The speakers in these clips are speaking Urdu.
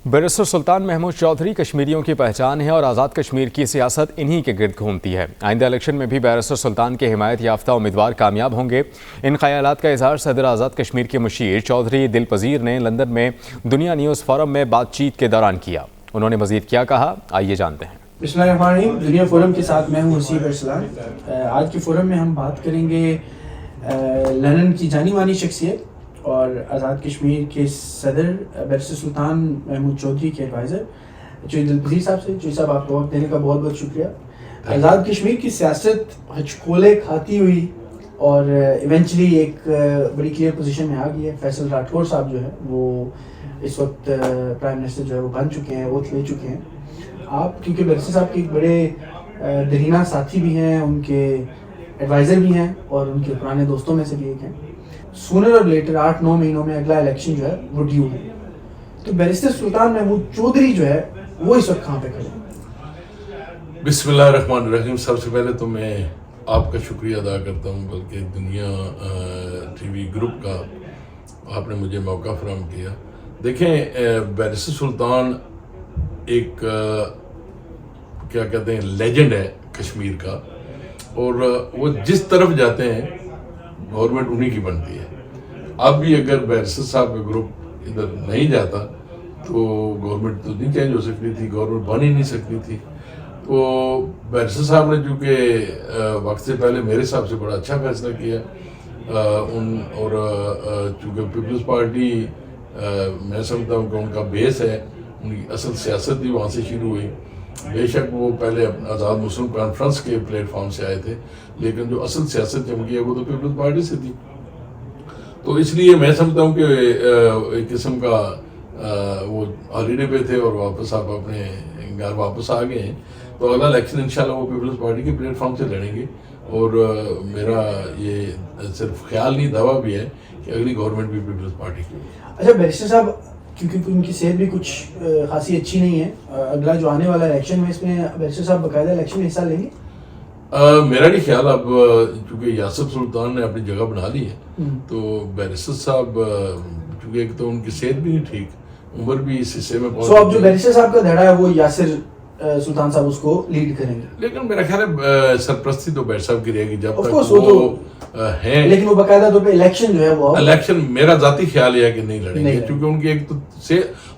بیرسٹر سلطان محمود چودھری کشمیریوں کی پہچان ہے اور آزاد کشمیر کی سیاست انہی کے گرد گھومتی ہے۔ آئندہ الیکشن میں بھی بیرسٹر سلطان کے حمایت یافتہ امیدوار کامیاب ہوں گے۔ ان خیالات کا اظہار صدر آزاد کشمیر کے مشیر چودھری دل پذیر نے لندن میں دنیا نیوز فورم میں بات چیت کے دوران کیا۔ انہوں نے مزید کیا کہا، آئیے جانتے ہیں۔ بسم اللہ الرحمن الرحیم۔ دنیا فورم کے ساتھ میں ہوں وسیع ارسلان۔ آج کے فورم میں ہم بات کریں گے لندن کی جانی مانی شخصیت اور آزاد کشمیر کے صدر بیرسٹر سلطان محمود چودھری کے ایڈوائزر چودھری دل پذیر صاحب سے۔ چودھری صاحب، آپ کو وقت دینے کا بہت بہت شکریہ۔ آزاد کشمیر کی سیاست ہچکولے کھاتی ہوئی اور ایونچولی ایک بڑی کلیئر پوزیشن میں آ گئی ہے۔ فیصل راٹھور صاحب جو ہے وہ اس وقت پرائم منسٹر جو ہے وہ بن چکے ہیں، اوتھ لے چکے ہیں۔ آپ کیونکہ بیرسٹر صاحب کے ایک بڑے درینہ ساتھی بھی ہیں، ان کے ایڈوائزر بھی ہیں اور ان کے پرانے دوستوں میں سے بھی ایک ہیں۔ سونر اور لیٹر 8-9 مہینوں میں اگلا الیکشن جو ہے وہ ڈیو ہے، تو بیرسٹر سلطان محمود چودھری جو ہے وہ اس وقت کہاں پہ کھڑے ہیں؟ بسم اللہ الرحمن الرحیم۔ سب سے پہلے تو میں آپ کا شکریہ ادا کرتا ہوں، بلکہ دنیا ٹی وی گروپ کا آپ نے مجھے موقع فراہم کیا۔ دیکھیں، بیرسٹر سلطان ایک کیا کہتے ہیں لیجنڈ ہے کشمیر کا، اور وہ جس طرف جاتے ہیں گورنمنٹ انہی کی بنتی ہے۔ اب بھی اگر بیرسٹر صاحب کا گروپ ادھر نہیں جاتا تو گورنمنٹ تو نہیں چینج ہو سکتی تھی، گورنمنٹ بن ہی نہیں سکتی تھی۔ تو بیرسٹر صاحب نے چونکہ وقت سے پہلے میرے حساب سے بڑا اچھا فیصلہ کیا، اور چونکہ پیپلز پارٹی میں سمجھتا ہوں کہ ان کا بیس ہے، ان کی اصل سیاست بھی وہاں سے شروع ہوئی۔ بے شک وہ پہلے آزاد مسلم کانفرنس کے پلیٹ فارم سے آئے تھے، لیکن جو اصل سیاست چمکی ہے وہ تو پیپلز پارٹی سے تھی۔ تو اس لیے میں سمجھتا ہوں کہ ایک قسم کا وہ ہالیڈے پہ تھے اور واپس آپ اپنے گھر واپس آ گئے ہیں۔ تو اگلا الیکشن انشاءاللہ وہ پیپلز پارٹی کے پلیٹ فارم سے لڑیں گے، اور میرا یہ صرف خیال نہیں، دعویٰ بھی ہے کہ اگلی گورنمنٹ بھی پیپلز پارٹی کی ہوگی۔ اچھا، بیرسٹر صاحب کیونکہ ان کی صحت بھی کچھ خاصی اچھی نہیں ہے، اگلا جو آنے والا الیکشن ہے اس میں بیرسٹر صاحب باقاعدہ الیکشن میں حصہ لیں گے؟ میرا نہیں خیال۔ اب چونکہ یاسر سلطان نے اپنی جگہ بنا لی ہے، تو بیرسٹر صاحب چونکہ ایک تو ان کی صحت بھی نہیں ٹھیک، عمر بھی اس حصے میں سو اب جو بیرسٹر صاحب کا دھڑا ہے وہ یاسر سلطان صاحب اس کو لیڈ کریں گے، لیکن میرا خیال ہے سرپرستی تو بیرسٹر صاحب کی رہے گی جب تک وہ ہیں، لیکن وہ باقاعدہ طور پہ الیکشن جو ہے وہ الیکشن میرا ذاتی خیال یہ ہے کہ نہیں لڑیں گے، کیونکہ ان کی ایک تو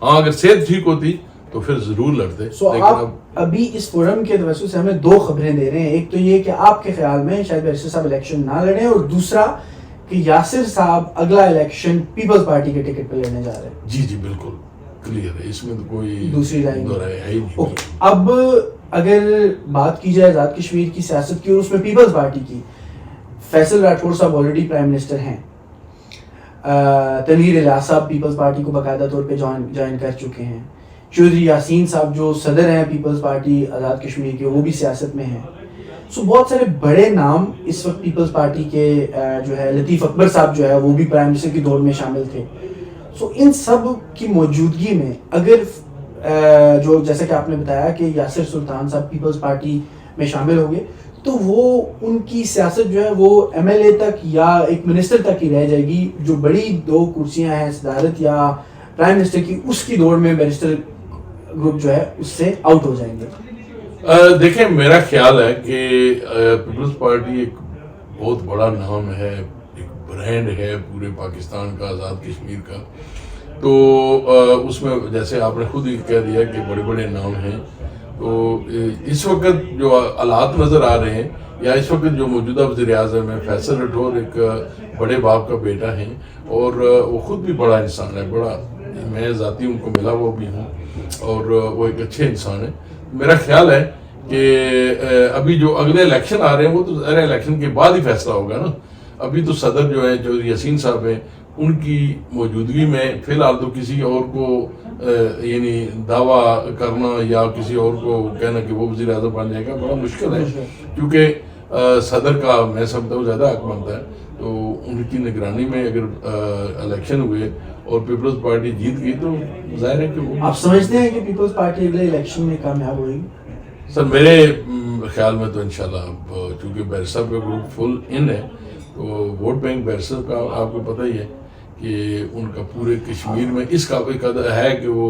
ہاں اگر صحت ٹھیک ہوتی تو پھر ضرور لڑتے۔ آپ ابھی اس فورم کے توسط سے ہمیں 2 خبریں دے رہے ہیں، ایک تو یہ کہ آپ کے خیال میں شاید بیرسٹر صاحب الیکشن نہ لڑیں، اور دوسرا کہ یاسر صاحب اگلا الیکشن پیپلز پارٹی کے ٹکٹ پہ لڑنے جا رہے ہیں۔ جی جی بالکل کلیئر ہے، اس میں تو کوئی دوسری رائے ہے ہی نہیں۔ اب اگر بات کی جائے آزاد کشمیر کی سیاست کی اور اس میں پیپلز پارٹی کی، فیصل راٹھور صاحب آلریڈی پرائم منسٹر ہیں، تنویر الیاس صاحب پیپلز پارٹی کو باقاعدہ طور پہ جوائن کر چکے ہیں، چودھری یاسین صاحب جو صدر ہیں پیپلز پارٹی آزاد کشمیر کے وہ بھی سیاست میں ہیں۔ سو بہت سارے بڑے نام اس وقت پیپلز پارٹی کے جو ہے لطیف اکبر صاحب جو ہے وہ بھی پرائم منسٹر کی دور میں شامل تھے۔ سو ان سب کی موجودگی میں اگر جو جیسا کہ آپ نے بتایا کہ یاسر سلطان صاحب پیپلز پارٹی میں شامل ہوں گے تو وہ ان کی سیاست جو ہے وہ ایم ایل اے تک یا ایک منسٹر تک ہی رہ جائے گی، جو بڑی 2 کرسیاں ہیں صدارت یا پرائم منسٹر کی، اس کی دوڑ میں بیرسٹر گروپ جو ہے اس سے آؤٹ ہو جائیں گے۔ دیکھیں، میرا خیال ہے کہ پیپلز پارٹی ایک بہت بڑا نام ہے، ایک برانڈ ہے پورے پاکستان کا، آزاد کشمیر کا۔ تو اس میں جیسے آپ نے خود ہی کہہ دیا کہ بڑے بڑے نام ہیں، تو اس وقت جو حالات نظر آ رہے ہیں یا اس وقت جو موجودہ وزیر اعظم ہے فیصل راٹھور ایک بڑے باپ کا بیٹا ہے، اور وہ خود بھی بڑا انسان ہے، بڑا میں ذاتی ان کو ملا وہ بھی ہوں، اور وہ ایک اچھے انسان ہے۔ میرا خیال ہے کہ ابھی جو اگلے الیکشن آ رہے ہیں وہ تو ظاہر الیکشن کے بعد ہی فیصلہ ہوگا نا۔ ابھی تو صدر جو ہیں چودھری یاسین صاحب ہیں، ان کی موجودگی میں فی الحال تو کسی اور کو یعنی دعویٰ کرنا یا کسی اور کو کہنا کہ وہ وزیر اعظم بن جائے گا بڑا مشکل ہے، کیونکہ صدر کا میں سمجھتا ہوں زیادہ حق بنتا ہے۔ تو ان کی نگرانی میں اگر الیکشن ہوئے اور پیپلز پارٹی جیت گئی تو ظاہر ہے کہ وہ آپ سمجھتے ہیں کہ پیپلز پارٹی اگلے الیکشن میں کامیاب ہوئے گی؟ سر میرے خیال میں تو انشاءاللہ، چونکہ بیرسٹر صاحب کا گروپ فل ان ہے، تو ووٹ بینک بیرسٹر کا آپ کو پتہ ہی ہے کہ ان کا پورے کشمیر میں اس قابل قدر ہے کہ وہ